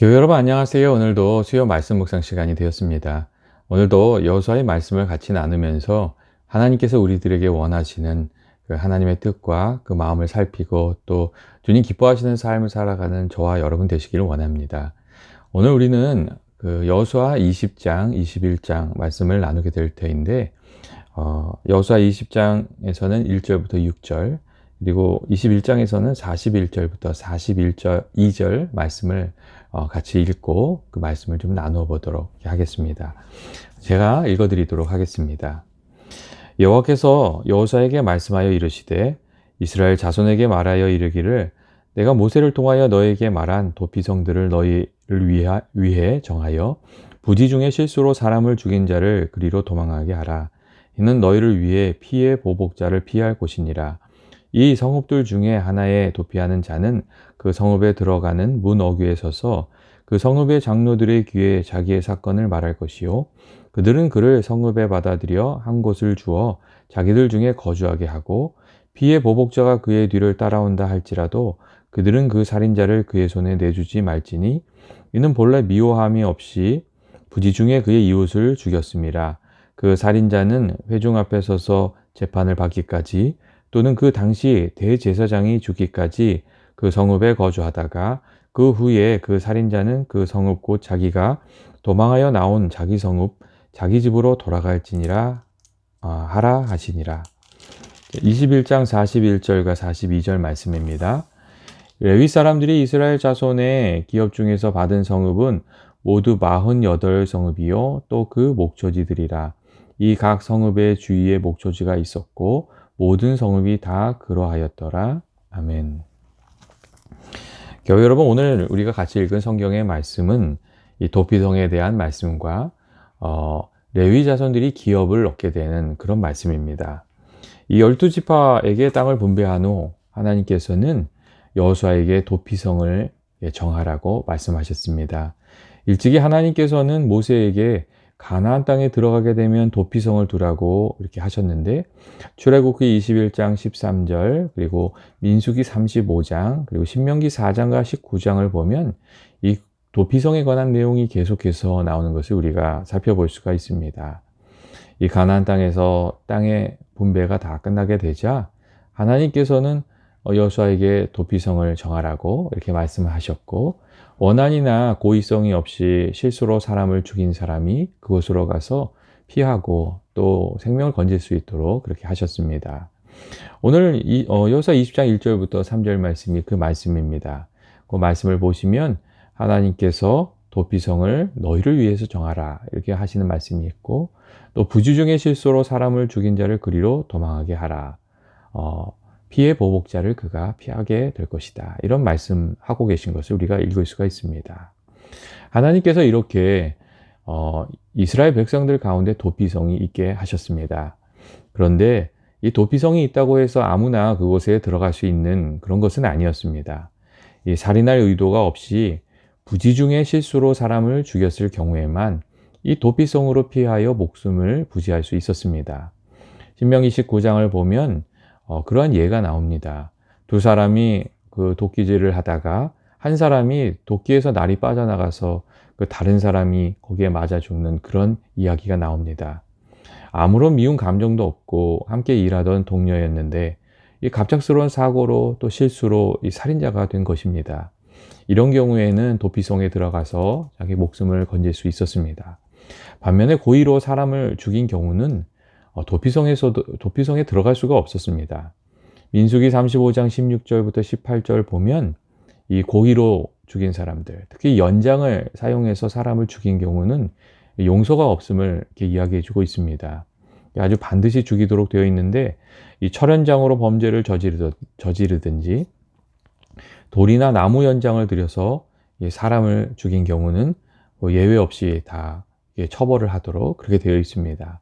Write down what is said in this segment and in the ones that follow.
교회 여러분 안녕하세요. 오늘도 수요 말씀 묵상 시간이 되었습니다. 오늘도 여호수아의 말씀을 같이 나누면서 하나님께서 우리들에게 원하시는 그 하나님의 뜻과 그 마음을 살피고 또 주님 기뻐하시는 삶을 살아가는 저와 여러분 되시기를 원합니다. 오늘 우리는 그 여호수아 20장, 21장 말씀을 나누게 될 터인데 여호수아 20장에서는 1절부터 6절, 그리고 21장에서는 41절부터 41절, 2절 말씀을 같이 읽고 그 말씀을 좀 나누어 보도록 하겠습니다. 제가 읽어 드리도록 하겠습니다. 여호와께서 여호수아에게 말씀하여 이르시되 이스라엘 자손에게 말하여 이르기를 내가 모세를 통하여 너에게 말한 도피성들을 너희를 위해 정하여 부지 중에 실수로 사람을 죽인 자를 그리로 도망하게 하라. 이는 너희를 위해 피의 보복자를 피할 곳이니라. 이 성읍들 중에 하나에 도피하는 자는 그 성읍에 들어가는 문 어귀에 서서 그 성읍의 장로들의 귀에 자기의 사건을 말할 것이요 그들은 그를 성읍에 받아들여 한 곳을 주어 자기들 중에 거주하게 하고 피의 보복자가 그의 뒤를 따라온다 할지라도 그들은 그 살인자를 그의 손에 내주지 말지니 이는 본래 미워함이 없이 부지 중에 그의 이웃을 죽였음이라. 그 살인자는 회중 앞에 서서 재판을 받기까지 또는 그 당시 대제사장이 죽기까지 그 성읍에 거주하다가 그 후에 그 살인자는 그 성읍 곧 자기가 도망하여 나온 자기 성읍 자기 집으로 돌아갈지니라 하라 하시니라. 21장 41절과 42절 말씀입니다. 레위 사람들이 이스라엘 자손의 기업 중에서 받은 성읍은 모두 48성읍이요 또 그 목초지들이라. 이 각 성읍의 주위에 목초지가 있었고 모든 성읍이 다 그러하였더라. 아멘. 교회 여러분, 오늘 우리가 같이 읽은 성경의 말씀은 이 도피성에 대한 말씀과 레위 자손들이 기업을 얻게 되는 그런 말씀입니다. 이 12지파에게 땅을 분배한 후 하나님께서는 여호수아에게 도피성을 정하라고 말씀하셨습니다. 일찍이 하나님께서는 모세에게 가나안 땅에 들어가게 되면 도피성을 두라고 이렇게 하셨는데 출애굽기 21장 13절 그리고 민수기 35장 그리고 신명기 4장과 19장을 보면 이 도피성에 관한 내용이 계속해서 나오는 것을 우리가 살펴볼 수가 있습니다. 이 가나안 땅에서 땅의 분배가 다 끝나게 되자 하나님께서는 여호수아에게 도피성을 정하라고 이렇게 말씀을 하셨고 원한이나 고의성이 없이 실수로 사람을 죽인 사람이 그곳으로 가서 피하고 또 생명을 건질 수 있도록 그렇게 하셨습니다. 오늘 여호수아 20장 1절부터 3절 말씀이 그 말씀입니다. 그 말씀을 보시면 하나님께서 도피성을 너희를 위해서 정하라 이렇게 하시는 말씀이 있고 또 부지 중에 실수로 사람을 죽인 자를 그리로 도망하게 하라. 피의 보복자를 그가 피하게 될 것이다. 이런 말씀하고 계신 것을 우리가 읽을 수가 있습니다. 하나님께서 이렇게 이스라엘 백성들 가운데 도피성이 있게 하셨습니다. 그런데 이 도피성이 있다고 해서 아무나 그곳에 들어갈 수 있는 그런 것은 아니었습니다. 이 살인할 의도가 없이 부지 중에 실수로 사람을 죽였을 경우에만 이 도피성으로 피하여 목숨을 부지할 수 있었습니다. 신명기 19장을 보면 그러한 예가 나옵니다. 두 사람이 그 도끼질을 하다가 한 사람이 도끼에서 날이 빠져나가서 그 다른 사람이 거기에 맞아 죽는 그런 이야기가 나옵니다. 아무런 미운 감정도 없고 함께 일하던 동료였는데 이 갑작스러운 사고로 또 실수로 이 살인자가 된 것입니다. 이런 경우에는 도피성에 들어가서 자기 목숨을 건질 수 있었습니다. 반면에 고의로 사람을 죽인 경우는 도피성에 들어갈 수가 없었습니다. 민수기 35장 16절부터 18절 보면 이 고의로 죽인 사람들, 특히 연장을 사용해서 사람을 죽인 경우는 용서가 없음을 이렇게 이야기해 주고 있습니다. 아주 반드시 죽이도록 되어 있는데 이 철연장으로 범죄를 저지르든지 돌이나 나무 연장을 들여서 사람을 죽인 경우는 예외 없이 다 처벌을 하도록 그렇게 되어 있습니다.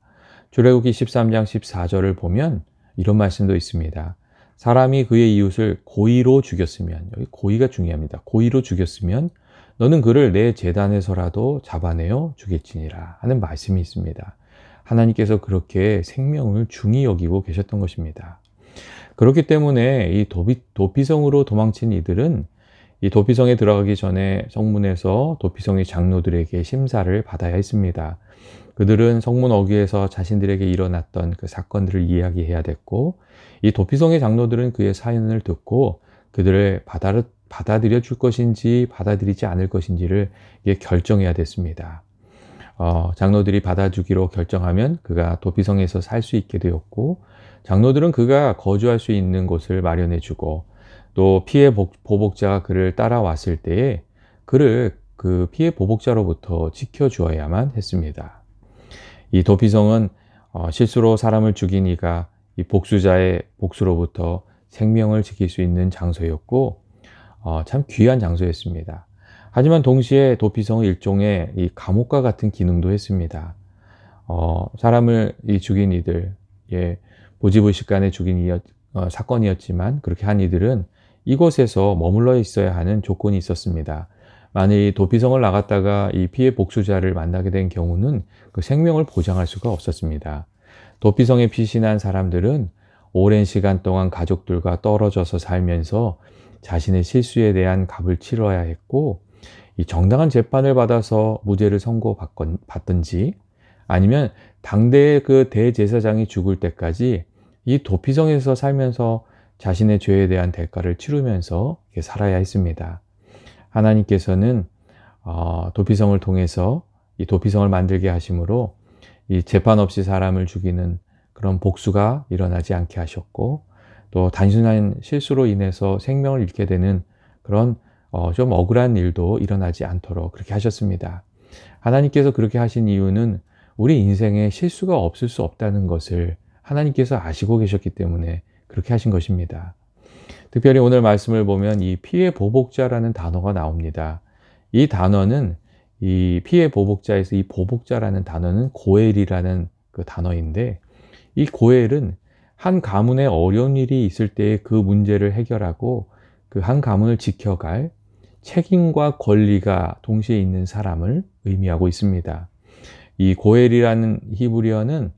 출애굽기 13장 14절을 보면 이런 말씀도 있습니다. 사람이 그의 이웃을 고의로 죽였으면, 여기 고의가 중요합니다. 고의로 죽였으면 너는 그를 내 제단에서라도 잡아내어 죽일지니라 하는 말씀이 있습니다. 하나님께서 그렇게 생명을 중히 여기고 계셨던 것입니다. 그렇기 때문에 이 도피성으로 도망친 이들은 이 도피성에 들어가기 전에 성문에서 도피성의 장로들에게 심사를 받아야 했습니다. 그들은 성문 어귀에서 자신들에게 일어났던 그 사건들을 이야기해야 됐고, 이 도피성의 장로들은 그의 사연을 듣고 그들을 받아들여 줄 것인지 받아들이지 않을 것인지를 이게 결정해야 됐습니다. 장로들이 받아주기로 결정하면 그가 도피성에서 살 수 있게 되었고, 장로들은 그가 거주할 수 있는 곳을 마련해 주고, 또 피해 보복자가 그를 따라왔을 때에 그를 그 피해 보복자로부터 지켜주어야만 했습니다. 이 도피성은 실수로 사람을 죽인 이가 이 복수자의 복수로부터 생명을 지킬 수 있는 장소였고, 참 귀한 장소였습니다. 하지만 동시에 도피성은 일종의 이 감옥과 같은 기능도 했습니다. 사람을 죽인 이들, 보지불식간에 죽인 사건이었지만 그렇게 한 이들은 이곳에서 머물러 있어야 하는 조건이 있었습니다. 만일 도피성을 나갔다가 이 피해 복수자를 만나게 된 경우는 그 생명을 보장할 수가 없었습니다. 도피성에 피신한 사람들은 오랜 시간 동안 가족들과 떨어져서 살면서 자신의 실수에 대한 값을 치러야 했고, 이 정당한 재판을 받아서 무죄를 선고받든지 아니면 당대의 그 대제사장이 죽을 때까지 이 도피성에서 살면서 자신의 죄에 대한 대가를 치르면서 살아야 했습니다. 하나님께서는 도피성을 통해서 이 도피성을 만들게 하심으로 이 재판 없이 사람을 죽이는 그런 복수가 일어나지 않게 하셨고, 또 단순한 실수로 인해서 생명을 잃게 되는 그런 좀 억울한 일도 일어나지 않도록 그렇게 하셨습니다. 하나님께서 그렇게 하신 이유는 우리 인생에 실수가 없을 수 없다는 것을 하나님께서 아시고 계셨기 때문에 그렇게 하신 것입니다. 특별히 오늘 말씀을 보면 이 피해 보복자라는 단어가 나옵니다. 이 단어는 이 피해 보복자에서 이 보복자라는 단어는 고엘이라는 그 단어인데, 이 고엘은 한 가문에 어려운 일이 있을 때 그 문제를 해결하고 그 한 가문을 지켜갈 책임과 권리가 동시에 있는 사람을 의미하고 있습니다. 이 고엘이라는 히브리어는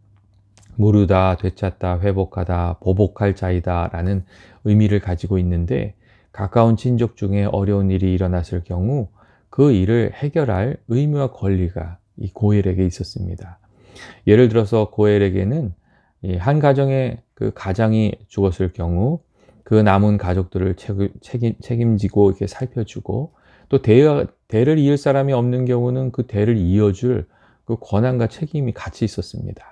무르다, 되찾다, 회복하다, 보복할 자이다 라는 의미를 가지고 있는데, 가까운 친족 중에 어려운 일이 일어났을 경우 그 일을 해결할 의무와 권리가 이 고엘에게 있었습니다. 예를 들어서 고엘에게는 한 가정의 그 가장이 죽었을 경우 그 남은 가족들을 책임지고 이렇게 살펴주고, 또 대를 이을 사람이 없는 경우는 그 대를 이어줄 그 권한과 책임이 같이 있었습니다.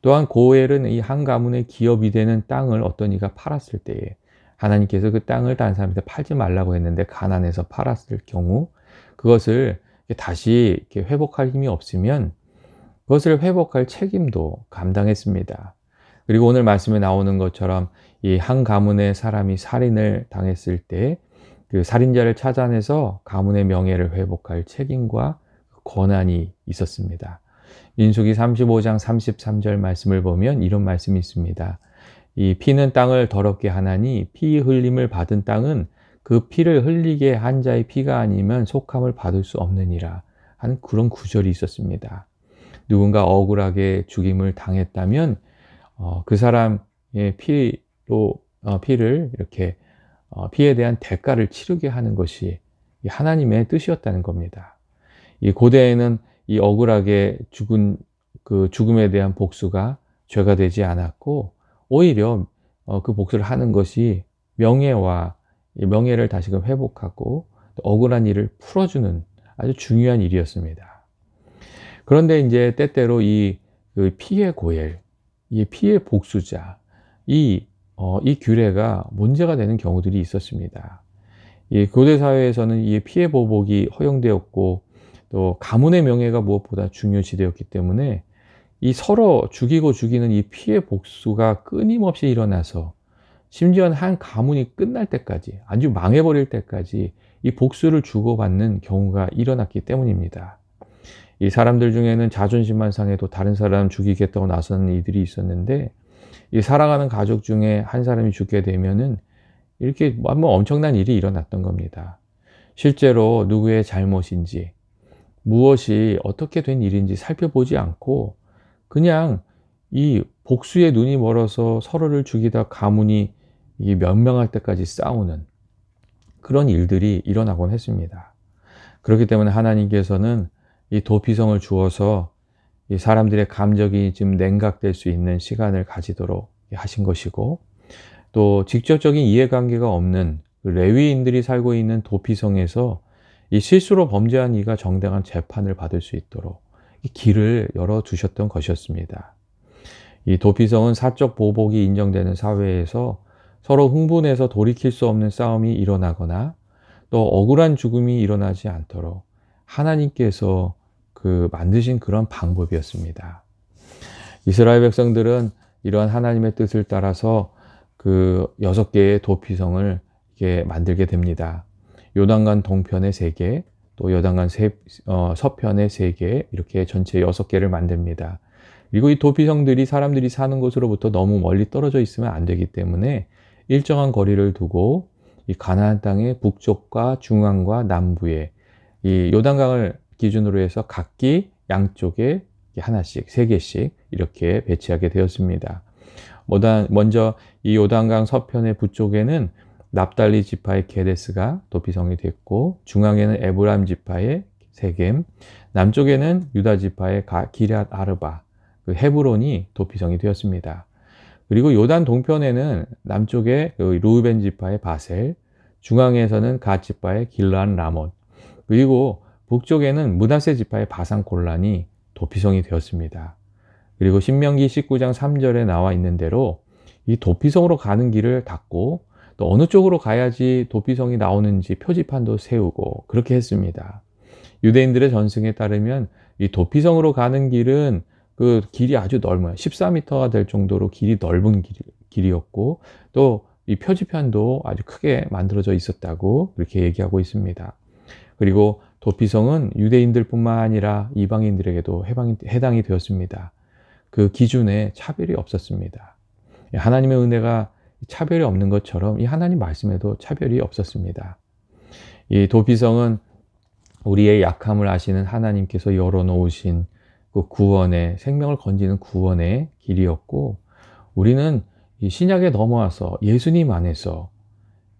또한 고엘은 이 한 가문의 기업이 되는 땅을 어떤 이가 팔았을 때에 하나님께서 그 땅을 다른 사람한테 팔지 말라고 했는데 가난해서 팔았을 경우 그것을 다시 이렇게 회복할 힘이 없으면 그것을 회복할 책임도 감당했습니다. 그리고 오늘 말씀에 나오는 것처럼 이 한 가문의 사람이 살인을 당했을 때 그 살인자를 찾아내서 가문의 명예를 회복할 책임과 권한이 있었습니다. 민수기 35장 33절 말씀을 보면 이런 말씀이 있습니다. 이 피는 땅을 더럽게 하나니 피 흘림을 받은 땅은 그 피를 흘리게 한 자의 피가 아니면 속함을 받을 수 없느니라 하는 그런 구절이 있었습니다. 누군가 억울하게 죽임을 당했다면 그 사람의 피를 이렇게 피에 대한 대가를 치르게 하는 것이 하나님의 뜻이었다는 겁니다. 이 고대에는 이 억울하게 죽은 그 죽음에 대한 복수가 죄가 되지 않았고, 오히려 그 복수를 하는 것이 명예를 다시금 회복하고 억울한 일을 풀어주는 아주 중요한 일이었습니다. 그런데 이제 때때로 이 피해 고엘, 이 피해 복수자, 이 규례가 문제가 되는 경우들이 있었습니다. 이 고대 사회에서는 이 피해 보복이 허용되었고, 또 가문의 명예가 무엇보다 중요시되었기 때문에 이 서로 죽이고 죽이는 이 피해 복수가 끊임없이 일어나서 심지어는 한 가문이 끝날 때까지, 아주 망해버릴 때까지 이 복수를 주고받는 경우가 일어났기 때문입니다. 이 사람들 중에는 자존심만 상해도 다른 사람 죽이겠다고 나서는 이들이 있었는데, 이 살아가는 가족 중에 한 사람이 죽게 되면은 이렇게 뭐 엄청난 일이 일어났던 겁니다. 실제로 누구의 잘못인지, 무엇이 어떻게 된 일인지 살펴보지 않고 그냥 이 복수에 눈이 멀어서 서로를 죽이다 가문이 이 멸망할 때까지 싸우는, 그런 일들이 일어나곤 했습니다. 그렇기 때문에 하나님께서는 이 도피성을 주어서 이 사람들의 감정이 좀 냉각될 수 있는 시간을 가지도록 하신 것이고, 또 직접적인 이해관계가 없는 그 레위인들이 살고 있는 도피성에서 이 실수로 범죄한 이가 정당한 재판을 받을 수 있도록 이 길을 열어두셨던 것이었습니다. 이 도피성은 사적 보복이 인정되는 사회에서 서로 흥분해서 돌이킬 수 없는 싸움이 일어나거나 또 억울한 죽음이 일어나지 않도록 하나님께서 만드신 그런 방법이었습니다. 이스라엘 백성들은 이러한 하나님의 뜻을 따라서 6개의 도피성을 이렇게 만들게 됩니다. 요단강 동편에 3개, 또 요단강 서편에 3개, 이렇게 전체 6개를 만듭니다. 그리고 이 도피성들이 사람들이 사는 곳으로부터 너무 멀리 떨어져 있으면 안 되기 때문에 일정한 거리를 두고 이 가나안 땅의 북쪽과 중앙과 남부에 이 요단강을 기준으로 해서 각기 양쪽에 하나씩, 3개씩 이렇게 배치하게 되었습니다. 먼저 이 요단강 서편의 북쪽에는 납달리 지파의 게데스가 도피성이 됐고, 중앙에는 에브라임 지파의 세겜, 남쪽에는 유다 지파의 기럇 아르바, 헤브론이 도피성이 되었습니다. 그리고 요단 동편에는 남쪽에 루벤 지파의 바셀, 중앙에서는 갓 지파의 길르앗 라몬, 그리고 북쪽에는 므낫세 지파의 바산 골란이 도피성이 되었습니다. 그리고 신명기 19장 3절에 나와 있는 대로 이 도피성으로 가는 길을 닫고 또 어느 쪽으로 가야지 도피성이 나오는지 표지판도 세우고 그렇게 했습니다. 유대인들의 전승에 따르면 이 도피성으로 가는 길은 길이 아주 넓어요. 14m가 될 정도로 길이 넓은 길이었고, 또 이 표지판도 아주 크게 만들어져 있었다고 그렇게 얘기하고 있습니다. 그리고 도피성은 유대인들뿐만 아니라 이방인들에게도 해당이 되었습니다. 그 기준에 차별이 없었습니다. 하나님의 은혜가 차별이 없는 것처럼 이 하나님 말씀에도 차별이 없었습니다. 이 도피성은 우리의 약함을 아시는 하나님께서 열어놓으신 그 구원의, 생명을 건지는 구원의 길이었고, 우리는 이 신약에 넘어와서 예수님 안에서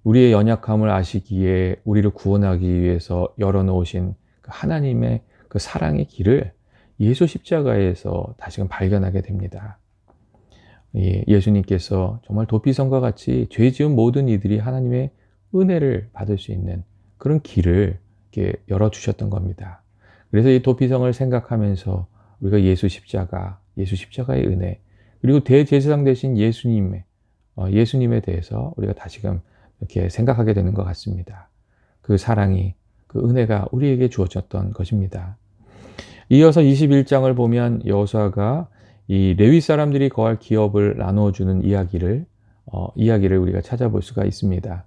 우리의 연약함을 아시기에 우리를 구원하기 위해서 열어놓으신 하나님의 그 사랑의 길을 예수 십자가에서 다시금 발견하게 됩니다. 예수님께서 정말 도피성과 같이 죄 지은 모든 이들이 하나님의 은혜를 받을 수 있는 그런 길을 이렇게 열어주셨던 겁니다. 그래서 이 도피성을 생각하면서 우리가 예수 십자가의 은혜, 그리고 대제사장 되신 예수님에 대해서 우리가 다시금 이렇게 생각하게 되는 것 같습니다. 그 사랑이, 그 은혜가 우리에게 주어졌던 것입니다. 이어서 21장을 보면 여호수아가 이 레위 사람들이 거할 기업을 나누어주는 이야기를 우리가 찾아볼 수가 있습니다.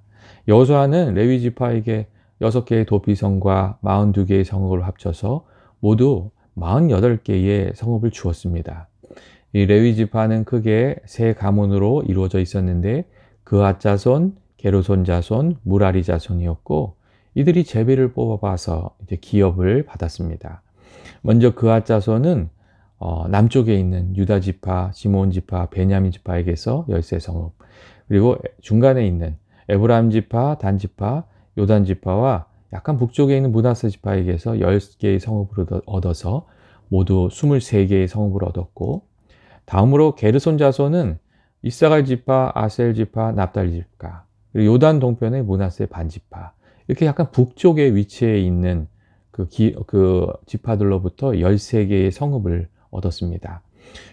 여호수아는 레위 지파에게 6개의 도피성과 42개의 성읍을 합쳐서 모두 48개의 성읍을 주었습니다. 이 레위 지파는 크게 3가문으로 이루어져 있었는데 그앗 자손, 게르손 자손, 무라리 자손이었고, 이들이 제비를 뽑아서 이제 기업을 받았습니다. 먼저 그앗 자손은 남쪽에 있는 유다 지파, 시몬 지파, 베냐민 지파에게서 13성읍, 그리고 중간에 있는 에브라임 지파, 단 지파, 요단 지파와 약간 북쪽에 있는 므낫세 지파에게서 10개의 성읍을 얻어서 모두 23개의 성읍을 얻었고, 다음으로 게르손 자손은 이사갈 지파, 아셀 지파, 납달리 지파, 그리고 요단 동편의 므낫세 반 지파, 이렇게 약간 북쪽에 위치해 있는 그 지파들로부터 13개의 성읍을 얻었습니다.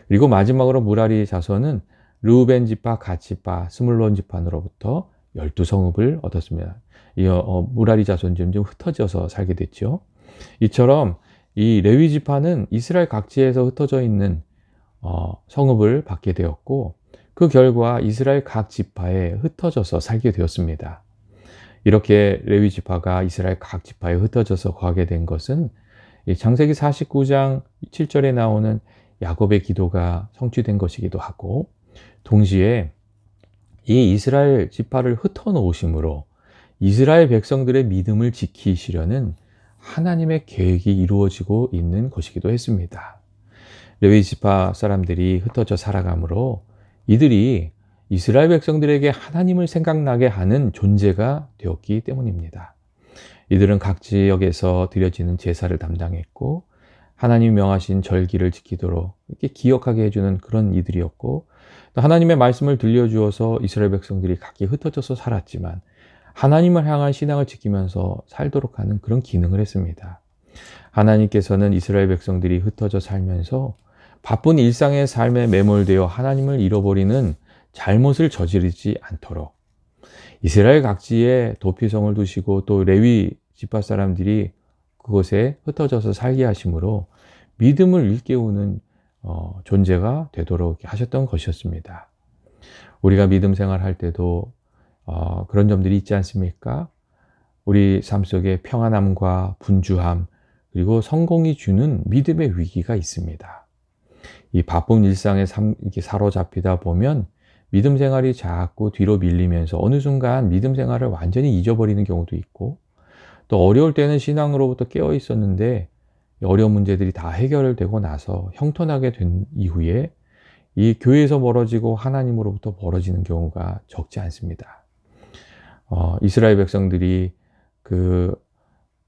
그리고 마지막으로 무라리 자손은 르우벤 지파, 갓 지파, 스물론 지파로부터 12성읍을 얻었습니다. 이 무라리 자손이 좀 흩어져서 살게 됐죠. 이처럼 이 레위 지파는 이스라엘 각지에서 흩어져 있는 성읍을 받게 되었고, 그 결과 이스라엘 각 지파에 흩어져서 살게 되었습니다. 이렇게 레위 지파가 이스라엘 각 지파에 흩어져서 거하게 된 것은 창세기 49장 7절에 나오는 야곱의 기도가 성취된 것이기도 하고, 동시에 이 이스라엘 지파를 흩어놓으심으로 이스라엘 백성들의 믿음을 지키시려는 하나님의 계획이 이루어지고 있는 것이기도 했습니다. 레위 지파 사람들이 흩어져 살아가므로 이들이 이스라엘 백성들에게 하나님을 생각나게 하는 존재가 되었기 때문입니다. 이들은 각 지역에서 드려지는 제사를 담당했고 하나님이 명하신 절기를 지키도록 이렇게 기억하게 해주는 그런 이들이었고, 또 하나님의 말씀을 들려주어서 이스라엘 백성들이 각기 흩어져서 살았지만 하나님을 향한 신앙을 지키면서 살도록 하는 그런 기능을 했습니다. 하나님께서는 이스라엘 백성들이 흩어져 살면서 바쁜 일상의 삶에 매몰되어 하나님을 잃어버리는 잘못을 저지르지 않도록 이스라엘 각지에 도피성을 두시고 또 레위 지파 사람들이 그곳에 흩어져서 살게 하심으로 믿음을 일깨우는 존재가 되도록 하셨던 것이었습니다. 우리가 믿음 생활할 때도 그런 점들이 있지 않습니까? 우리 삶 속에 평안함과 분주함 그리고 성공이 주는 믿음의 위기가 있습니다. 이 바쁜 일상에 이렇게 사로잡히다 보면 믿음 생활이 자꾸 뒤로 밀리면서 어느 순간 믿음 생활을 완전히 잊어버리는 경우도 있고, 또 어려울 때는 신앙으로부터 깨어 있었는데 어려운 문제들이 다 해결되고 나서 형통하게 된 이후에 이 교회에서 멀어지고 하나님으로부터 멀어지는 경우가 적지 않습니다. 이스라엘 백성들이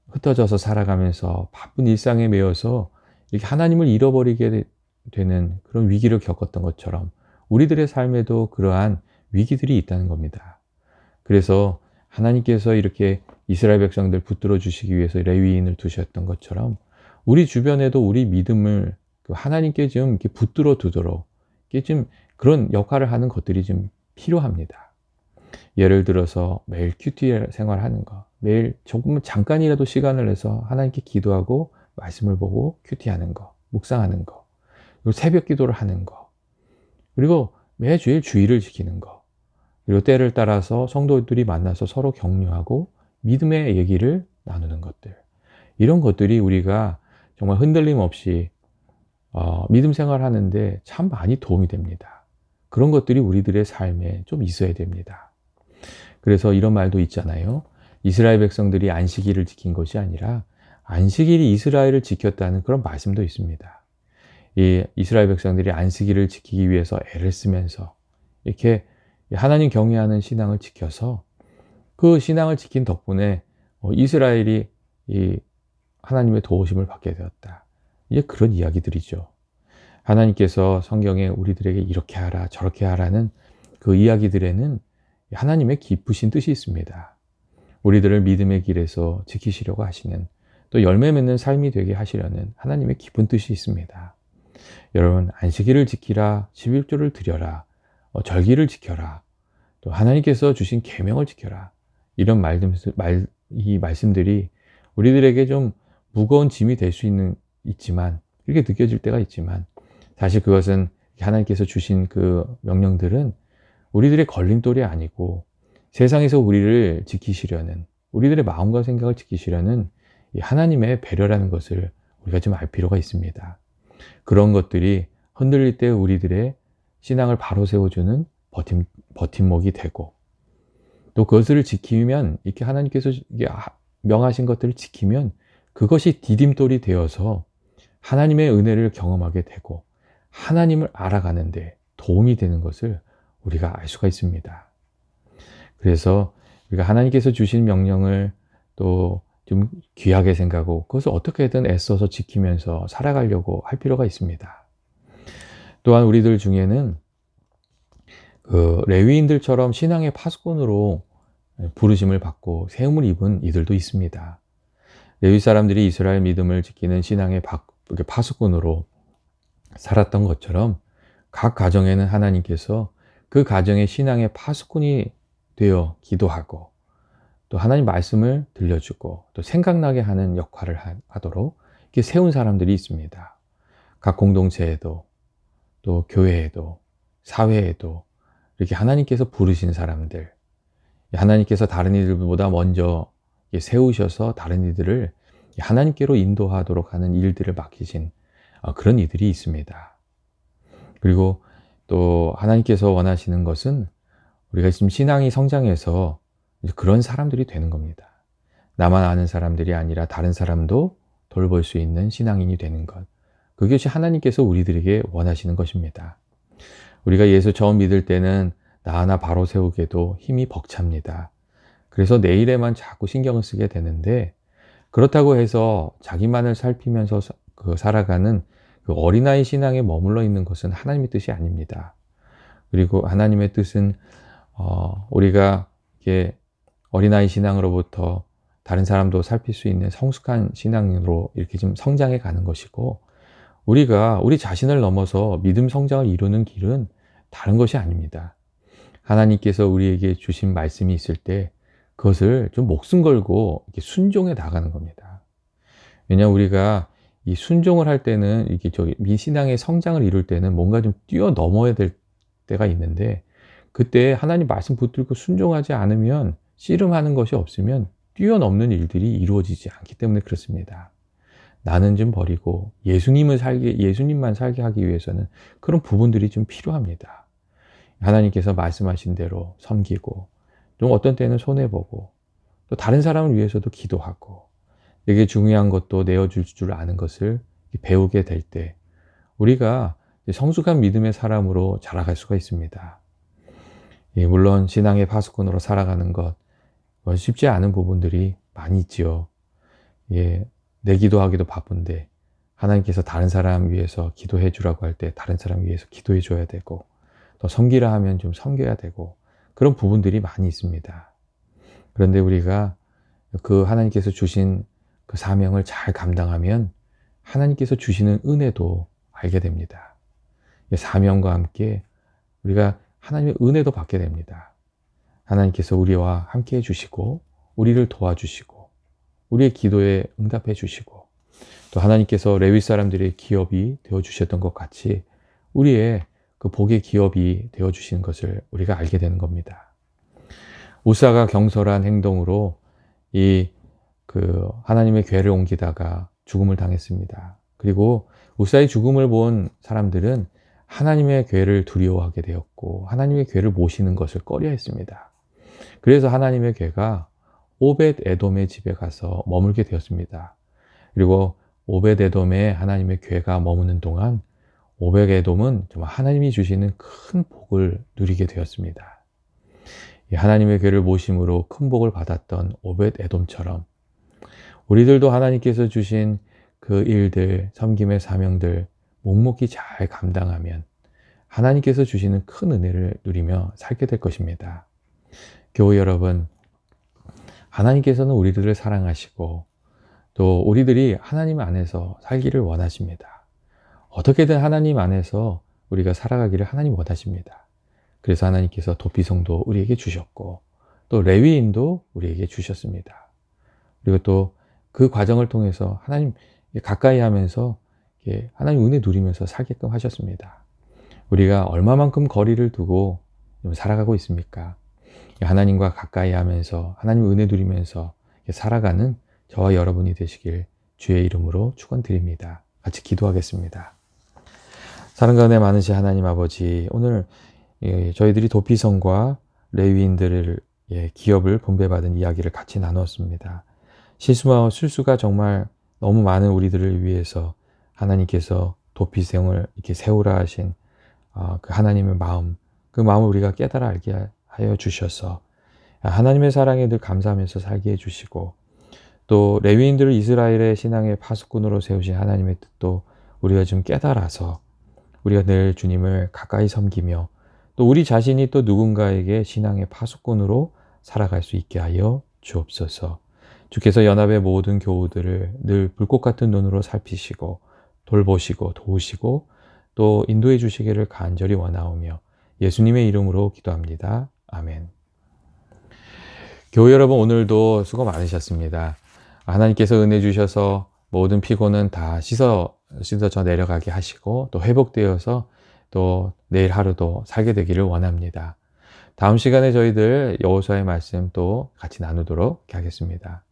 흩어져서 살아가면서 바쁜 일상에 매여서 이렇게 하나님을 잃어버리게 되는 그런 위기를 겪었던 것처럼 우리들의 삶에도 그러한 위기들이 있다는 겁니다. 그래서 하나님께서 이렇게 이스라엘 백성들 붙들어 주시기 위해서 레위인을 두셨던 것처럼 우리 주변에도 우리 믿음을 하나님께 좀 이렇게 붙들어 두도록 이렇게 좀 그런 역할을 하는 것들이 좀 필요합니다. 예를 들어서 매일 큐티 생활하는 거, 매일 조금 잠깐이라도 시간을 내서 하나님께 기도하고 말씀을 보고 큐티하는 거, 묵상하는 거, 그리고 새벽 기도를 하는 거, 그리고 매주일 주일을 지키는 거, 그리고 때를 따라서 성도들이 만나서 서로 격려하고 믿음의 얘기를 나누는 것들, 이런 것들이 우리가 정말 흔들림 없이 믿음 생활하는데 참 많이 도움이 됩니다. 그런 것들이 우리들의 삶에 좀 있어야 됩니다. 그래서 이런 말도 있잖아요. 이스라엘 백성들이 안식일을 지킨 것이 아니라 안식일이 이스라엘을 지켰다는 그런 말씀도 있습니다. 이 이스라엘 백성들이 안식일을 지키기 위해서 애를 쓰면서 이렇게 하나님 경외하는 신앙을 지켜서 그 신앙을 지킨 덕분에 이스라엘이 이 하나님의 도우심을 받게 되었다. 이게 그런 이야기들이죠. 하나님께서 성경에 우리들에게 이렇게 하라 저렇게 하라는 그 이야기들에는 하나님의 기쁘신 뜻이 있습니다. 우리들을 믿음의 길에서 지키시려고 하시는, 또 열매 맺는 삶이 되게 하시려는 하나님의 깊은 뜻이 있습니다. 여러분, 안식일을 지키라, 11조를 드려라, 절기를 지켜라, 또 하나님께서 주신 계명을 지켜라, 이런 이 말씀들이 우리들에게 좀 무거운 짐이 될 수 있지만, 이렇게 느껴질 때가 있지만, 사실 그것은 하나님께서 주신 그 명령들은 우리들의 걸림돌이 아니고 세상에서 우리를 지키시려는, 우리들의 마음과 생각을 지키시려는 이 하나님의 배려라는 것을 우리가 좀 알 필요가 있습니다. 그런 것들이 흔들릴 때 우리들의 신앙을 바로 세워주는 버팀목이 되고, 또 그것을 지키면, 이렇게 하나님께서 명하신 것들을 지키면 그것이 디딤돌이 되어서 하나님의 은혜를 경험하게 되고 하나님을 알아가는데 도움이 되는 것을 우리가 알 수가 있습니다. 그래서 우리가 하나님께서 주신 명령을 또 좀 귀하게 생각하고 그것을 어떻게든 애써서 지키면서 살아가려고 할 필요가 있습니다. 또한 우리들 중에는 레위인들처럼 신앙의 파수꾼으로 부르심을 받고 세움을 입은 이들도 있습니다. 레위 사람들이 이스라엘 믿음을 지키는 신앙의 파수꾼으로 살았던 것처럼 각 가정에는 하나님께서 그 가정의 신앙의 파수꾼이 되어 기도하고 또 하나님 말씀을 들려주고 또 생각나게 하는 역할을 하도록 이렇게 세운 사람들이 있습니다. 각 공동체에도 또 교회에도 사회에도 이렇게 하나님께서 부르신 사람들, 하나님께서 다른 이들보다 먼저 세우셔서 다른 이들을 하나님께로 인도하도록 하는 일들을 맡기신 그런 이들이 있습니다. 그리고 또 하나님께서 원하시는 것은 우리가 지금 신앙이 성장해서 그런 사람들이 되는 겁니다. 나만 아는 사람들이 아니라 다른 사람도 돌볼 수 있는 신앙인이 되는 것. 그것이 하나님께서 우리들에게 원하시는 것입니다. 우리가 예수 처음 믿을 때는 나 하나 바로 세우기에도 힘이 벅찹니다. 그래서 내일에만 자꾸 신경을 쓰게 되는데, 그렇다고 해서 자기만을 살피면서 살아가는 그 어린아이 신앙에 머물러 있는 것은 하나님의 뜻이 아닙니다. 그리고 하나님의 뜻은 우리가 이게 어린아이 신앙으로부터 다른 사람도 살필 수 있는 성숙한 신앙으로 이렇게 좀 성장해 가는 것이고, 우리가 우리 자신을 넘어서 믿음 성장을 이루는 길은 다른 것이 아닙니다. 하나님께서 우리에게 주신 말씀이 있을 때 그것을 좀 목숨 걸고 이렇게 순종해 나가는 겁니다. 왜냐하면 우리가 이 순종을 할 때는 이게 미신앙의 성장을 이룰 때는 뭔가 좀 뛰어넘어야 될 때가 있는데, 그때 하나님 말씀 붙들고 순종하지 않으면, 씨름하는 것이 없으면 뛰어넘는 일들이 이루어지지 않기 때문에 그렇습니다. 나는 좀 버리고 예수님만 살게 하기 위해서는 그런 부분들이 좀 필요합니다. 하나님께서 말씀하신 대로 섬기고, 좀 어떤 때는 손해보고, 또 다른 사람을 위해서도 기도하고, 되게 중요한 것도 내어줄 줄 아는 것을 배우게 될 때 우리가 성숙한 믿음의 사람으로 자라갈 수가 있습니다. 물론 신앙의 파수꾼으로 살아가는 것 쉽지 않은 부분들이 많이 있지요. 내 기도하기도 바쁜데 하나님께서 다른 사람 위해서 기도해 주라고 할 때 다른 사람 위해서 기도해 줘야 되고, 또 섬기라 하면 좀 섬겨야 되고, 그런 부분들이 많이 있습니다. 그런데 우리가 그 하나님께서 주신 그 사명을 잘 감당하면 하나님께서 주시는 은혜도 알게 됩니다. 사명과 함께 우리가 하나님의 은혜도 받게 됩니다. 하나님께서 우리와 함께 해주시고, 우리를 도와주시고, 우리의 기도에 응답해 주시고, 또 하나님께서 레위 사람들의 기업이 되어주셨던 것 같이 우리의 그 복의 기업이 되어주시는 것을 우리가 알게 되는 겁니다. 우사가 경솔한 행동으로 하나님의 궤를 옮기다가 죽음을 당했습니다. 그리고 우사의 죽음을 본 사람들은 하나님의 궤를 두려워하게 되었고, 하나님의 궤를 모시는 것을 꺼려했습니다. 그래서 하나님의 궤가 오벳 에돔의 집에 가서 머물게 되었습니다. 그리고 오벳 에돔에 하나님의 궤가 머무는 동안 오벳 에돔은 정말 하나님이 주시는 큰 복을 누리게 되었습니다. 하나님의 궤를 모심으로 큰 복을 받았던 오벳 에돔처럼 우리들도 하나님께서 주신 그 일들, 섬김의 사명들 묵묵히 잘 감당하면 하나님께서 주시는 큰 은혜를 누리며 살게 될 것입니다. 교회 여러분, 하나님께서는 우리들을 사랑하시고 또 우리들이 하나님 안에서 살기를 원하십니다. 어떻게든 하나님 안에서 우리가 살아가기를 하나님 원하십니다. 그래서 하나님께서 도피성도 우리에게 주셨고, 또 레위인도 우리에게 주셨습니다. 그리고 또 그 과정을 통해서 하나님 가까이 하면서 하나님 은혜 누리면서 살게끔 하셨습니다. 우리가 얼마만큼 거리를 두고 살아가고 있습니까? 하나님과 가까이 하면서 하나님 은혜 누리면서 살아가는 저와 여러분이 되시길 주의 이름으로 축원드립니다. 같이 기도하겠습니다. 사랑과 은혜 많으신 하나님 아버지, 오늘 저희들이 도피성과 레위인들을 기업을 분배받은 이야기를 같이 나눴습니다. 실수와 실수가 정말 너무 많은 우리들을 위해서 하나님께서 도피성을 이렇게 세우라 하신 그 하나님의 마음, 그 마음을 우리가 깨달아 알게 하여 주셔서 하나님의 사랑에 늘 감사하면서 살게 해주시고, 또 레위인들을 이스라엘의 신앙의 파수꾼으로 세우신 하나님의 뜻도 우리가 좀 깨달아서 우리가 늘 주님을 가까이 섬기며 또 우리 자신이 또 누군가에게 신앙의 파수꾼으로 살아갈 수 있게 하여 주옵소서. 주께서 연합의 모든 교우들을 늘 불꽃 같은 눈으로 살피시고 돌보시고 도우시고 또 인도해 주시기를 간절히 원하오며 예수님의 이름으로 기도합니다. 아멘. 교회 여러분, 오늘도 수고 많으셨습니다. 하나님께서 은혜 주셔서 모든 피곤은 다 씻어져 내려가게 하시고 또 회복되어서 또 내일 하루도 살게 되기를 원합니다. 다음 시간에 저희들 여호수아의 말씀 또 같이 나누도록 하겠습니다.